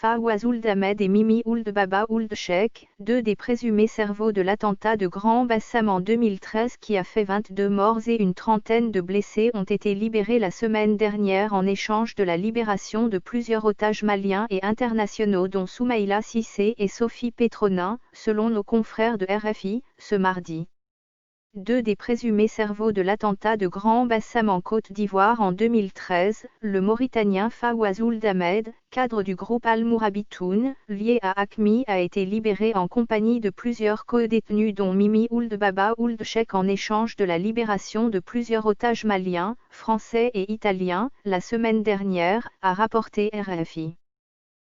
Fawaz Ould Ahmed et Mimi Ould Baba Ould Cheikh, deux des présumés cerveaux de l'attentat de Grand Bassam en 2013 qui a fait 22 morts et une trentaine de blessés, ont été libérés la semaine dernière en échange de la libération de plusieurs otages maliens et internationaux dont Soumaïla Cissé et Sophie Petronin, selon nos confrères de RFI, ce mardi. Deux des présumés cerveaux de l'attentat de Grand Bassam en Côte d'Ivoire en 2013, le Mauritanien Fawaz Ould Ahmed, cadre du groupe Al-Mourabitoun, lié à AQMI, a été libéré en compagnie de plusieurs co-détenus dont Mimi Ould Baba Ould Cheikh en échange de la libération de plusieurs otages maliens, français et italiens, la semaine dernière, a rapporté RFI.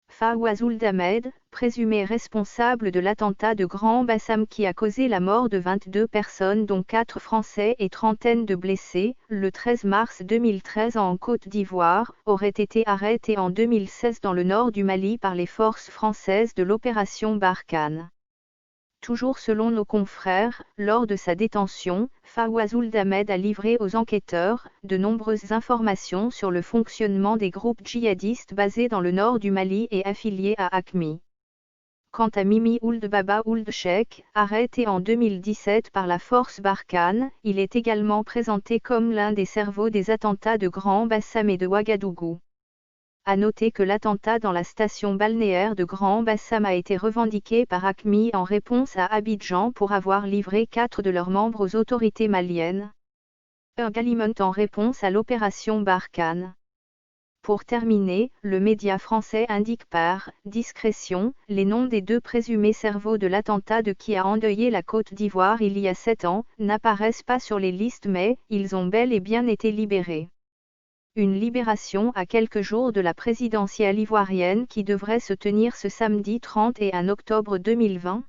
Fawaz Ould Ahmed, présumé responsable de l'attentat de Grand Bassam qui a causé la mort de 22 personnes dont 4 Français et trentaine de blessés, le 13 mars 2013 en Côte d'Ivoire, aurait été arrêté en 2016 dans le nord du Mali par les forces françaises de l'opération Barkhane. Toujours selon nos confrères, lors de sa détention, Fawaz Ould Ahmed a livré aux enquêteurs de nombreuses informations sur le fonctionnement des groupes djihadistes basés dans le nord du Mali et affiliés à AQMI. Quant à Mimi Ould Baba Ould Cheikh, arrêté en 2017 par la force Barkhane, il est également présenté comme l'un des cerveaux des attentats de Grand Bassam et de Ouagadougou. À noter que l'attentat dans la station balnéaire de Grand Bassam a été revendiqué par AQMI en réponse à Abidjan pour avoir livré 4 de leurs membres aux autorités maliennes. Gallimont en réponse à l'opération Barkhane. Pour terminer, le média français indique par discrétion les noms des deux présumés cerveaux de l'attentat qui a endeuillé la Côte d'Ivoire il y a 7 ans, n'apparaissent pas sur les listes mais ils ont bel et bien été libérés. Une libération à quelques jours de la présidentielle ivoirienne qui devrait se tenir ce samedi 31 octobre 2020.